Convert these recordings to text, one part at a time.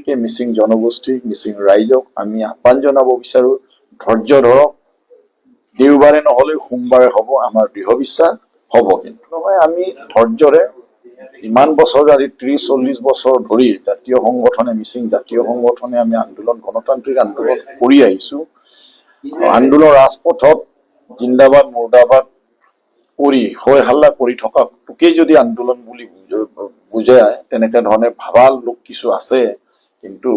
বিশেষকৈ মিচিং জনগোষ্ঠী মিচিং ৰাইজক আমি আহ্বান জনাব বিচাৰোঁ, ধৈৰ্য ধৰক, দেওবাৰে নহ'লে সোমবাৰে হ'ব, আমাৰ দৃঢ় বিশ্বাস হ'ব। কিন্তু নহয়, আমি ধৈৰ্যৰে ইমান বছৰ আজি 30-40 বছৰ ধৰি জাতীয় সংগঠনে মিচিং জাতীয় সংগঠনে আমি আন্দোলন গণতান্ত্ৰিক আন্দোলন কৰি আহিছোঁ। আন্দোলন ৰাজপথত জিন্দাবাদ মুৰ্দাবাদ কৰি হৈ হাল্লা কৰি থকাটোকেই যদি আন্দোলন বুলি বুজায়, তেনেকে ধৰণে ভাবা লোক কিছু আছে। কিন্তু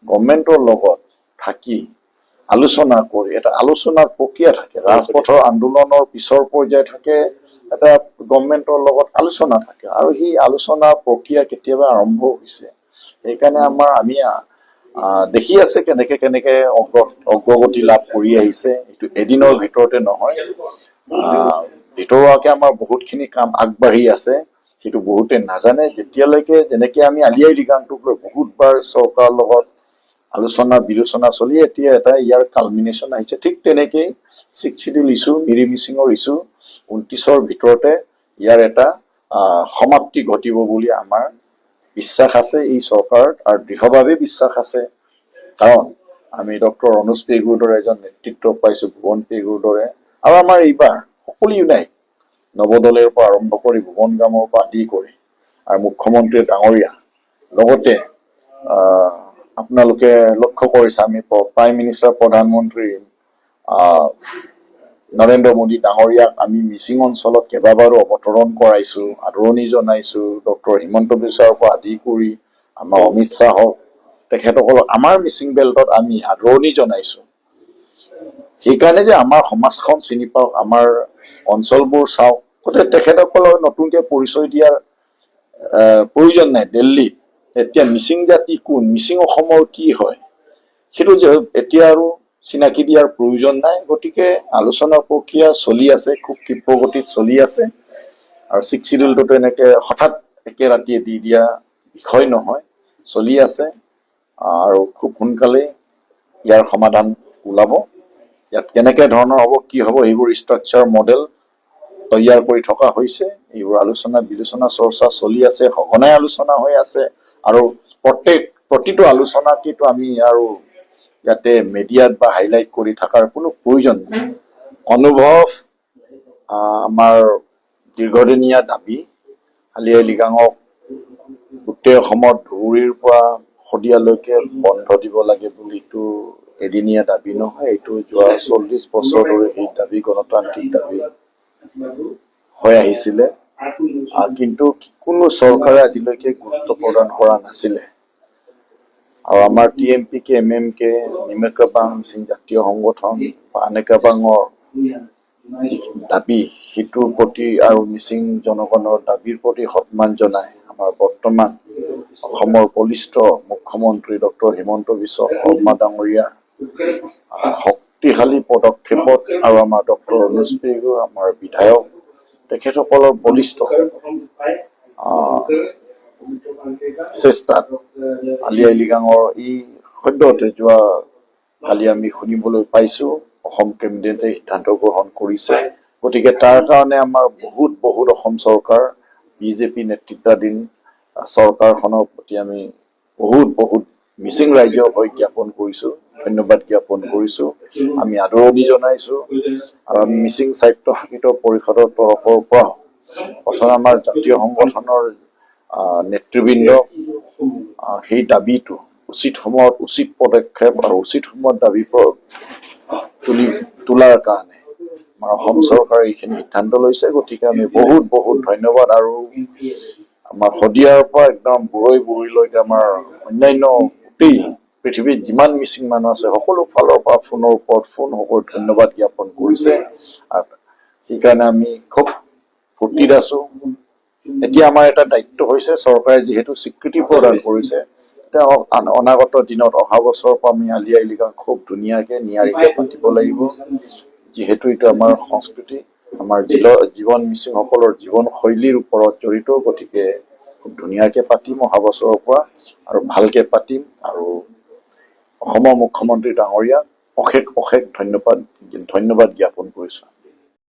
গভৰ্ণমেণ্টৰ লগত থাকি আলোচনা কৰি এটা আলোচনাৰ প্ৰক্ৰিয়া থাকে, ৰাজপথৰ আন্দোলনৰ পিছৰ পৰ্যায় থাকে, এটা গভৰ্ণমেণ্টৰ লগত আলোচনা থাকে, আৰু সেই আলোচনা প্ৰক্ৰিয়া কেতিয়াবা আৰম্ভ হৈছে। সেইকাৰণে আমি দেখি আছে কেনেকে অগ্ৰগতি লাভ কৰি আহিছে। এইটো এদিনৰ ভিতৰতে নহয়, ভিতৰুৱাকে আমাৰ বহুতখিনি কাম আগবাঢ়ি আছে, সেইটো বহুতে নাজানে। যেতিয়ালৈকে যেনেকে আমি আলি আই লৃগাংটোক লৈ বহুতবাৰ চৰকাৰৰ লগত আলোচনা বিলোচনা চলি এতিয়া এটা ইয়াৰ কালমিনেশ্যন আহিছে, ঠিক তেনেকেই 6th শিডিউল ইছ্যু মিৰি মিচিঙৰ ইছ্যু 29ৰ ভিতৰতে ইয়াৰ এটা সমাপ্তি ঘটিব বুলি আমাৰ বিশ্বাস আছে এই চৰকাৰত, আৰু দৃঢ়ভাৱে বিশ্বাস আছে। কাৰণ আমি ডক্টৰ অনুজ পেগুৰ দৰে এজন নেতৃত্ব পাইছোঁ, ভুৱন পেগুৰ দৰে, আৰু আমাৰ এইবাৰ সকলো ইউনাইট নৱদলেৰ পৰা আৰম্ভ কৰি ভুৱন গামৰ পৰা আদি কৰি, আৰু মুখ্যমন্ত্ৰী ডাঙৰীয়া লগতে আপোনালোকে লক্ষ্য কৰিছে আমি প্ৰাইম মিনিষ্টাৰ প্ৰধানমন্ত্ৰী নৰেন্দ্ৰ মোদী ডাঙৰীয়াক আমি মিচিং অঞ্চলত কেইবাবাৰো অৱতৰণ কৰাইছোঁ, আদৰণি জনাইছোঁ। ডক্টৰ হিমন্ত বিশ্বৰ পৰা আদি কৰি আমাৰ অমিত শ্বাহক, তেখেতসকলক আমাৰ মিচিং বেল্টত আমি আদৰণি জনাইছোঁ। সেইকাৰণে যে আমাৰ সমাজখন চিনি পাওক, আমাৰ অঞ্চলবোৰ চাওক, গতিকে তেখেতসকলক নতুনকৈ পৰিচয় দিয়াৰ প্ৰয়োজন নাই। দিল্লীত এতিয়া মিচিং জাতি কোন, মিচিং অসমৰ কি হয়, সেইটো যে এতিয়া আৰু চিনাকি দিয়াৰ প্ৰয়োজন নাই। গতিকে আলোচনা প্ৰক্ৰিয়া চলি আছে, খুব ক্ষীপ্ৰ গতিত চলি আছে, আৰু 6th শিডিউলটোতো এনেকে হঠাৎ একে ৰাতিয়ে দি দিয়া বিষয় নহয়, চলি আছে, আৰু খুব সোনকালে ইয়াৰ সমাধান ওলাব। ইয়াত কেনেকে ধৰণৰ হ'ব, কি হ'ব, এইবোৰ ষ্ট্ৰাকচাৰ মডেল তৈয়াৰ কৰি থকা হৈছে। এইবোৰ আলোচনা বিলোচনা চৰ্চা চলি আছে, সঘনাই আলোচনা হৈ আছে, আৰু প্ৰতিটো আলোচনাকেতো আমি আৰু ইয়াতে মিডিয়াত বা হাইলাইট কৰি থকাৰ কোনো প্ৰয়োজন নাই। অনুভৱ আমাৰ দীৰ্ঘদিনীয়া দাবী, আলি আই লৃগাঙক গোটেই অসমত ধুবুৰীৰ পৰা শদিয়ালৈকে বন্ধ দিব লাগে বুলিতো এদিনীয়া দাবী নহয়, এইটো যোৱা 40 বছৰ ধৰি এই দাবী গণতান্ত্ৰিক দাবী হৈ আহিছিলে, কিন্তু কোনো চৰকাৰে আজিলৈকে গুৰুত্ব প্ৰদান কৰা নাছিলে। আৰু আমাৰ TMPK MMK নিমেকাবাং মিচিং জাতীয় সংগঠন বা আনেকাবাঙৰ দাবী, সেইটোৰ প্ৰতি আৰু মিচিং জনগণৰ দাবীৰ প্ৰতি সন্মান জনাই আমাৰ বৰ্তমান অসমৰ বলিষ্ঠ মুখ্যমন্ত্ৰী ডক্টৰ হিমন্ত বিশ্ব শৰ্মা ডাঙৰীয়া শক্তিশালী পদক্ষেপত, আৰু আমাৰ ডক্টৰ অনুজ পেগু আমাৰ বিধায়ক, তেখেতসকলৰ বলিষ্ঠ চেষ্টাত আলি আই লৃগাঙৰ এই সদ্যহতে যোৱা কালি আমি শুনিবলৈ পাইছোঁ অসম কেবিনেটে সিদ্ধান্ত গ্ৰহণ কৰিছে। গতিকে তাৰ কাৰণে আমাৰ বহুত অসম চৰকাৰ বিজেপি নেতৃত্বাধীন চৰকাৰখনৰ প্ৰতি আমি বহুত মিচিং ৰাইজৰ হৈ জ্ঞাপন কৰিছোঁ, ধন্যবাদ জ্ঞাপন কৰিছোঁ, আমি আদৰণি জনাইছোঁ। আৰু আমি মিচিং স্বায়ত্তশাসিত পৰিষদৰ তৰফৰ পৰা প্ৰথমে আমাৰ জাতীয় সংগঠনৰ নেতৃবৃন্দ সেই দাবীটো উচিত সময়ত উচিত পদক্ষেপ আৰু উচিত সময়ত দাবী তোলাৰ কাৰণে আমাৰ অসম চৰকাৰে এইখিনি সিদ্ধান্ত লৈছে। গতিকে আমি বহুত ধন্যবাদ। আৰু আমাৰ শদিয়াৰ পৰা একদম বুৰৈলৈকে আমাৰ অন্যান্য গোটেই পৃথিৱীত যিমান মিচিং মানুহ আছে সকলো ফালৰ পৰা ফোনৰ ওপৰত ফোন সকলো ধন্যবাদ জ্ঞাপন কৰিছে, আৰু সেইকাৰণে আমি খুব ফূৰ্তিত আছো। এতিয়া আমাৰ এটা দায়িত্ব হৈছে, চৰকাৰে যিহেতু স্বীকৃতি প্ৰদান কৰিছে, অনাগত দিনত অহা বছৰৰ পৰা আমি আলি আই লৃগাং খুব ধুনীয়াকে নিয়াৰিকে পাতিব লাগিব, যিহেতু এইটো আমাৰ সংস্কৃতি, আমাৰ জীৱন মিচিংসকলৰ জীৱন শৈলীৰ ওপৰত জড়িত। গতিকে খুব ধুনীয়াকে পাতিম অহা বছৰৰ পৰা, আৰু ভালকে পাতিম। আৰু অসমৰ মুখ্যমন্ত্ৰী ডাঙৰীয়াক অশেষ ধন্যবাদ জ্ঞাপন কৰিছোঁ।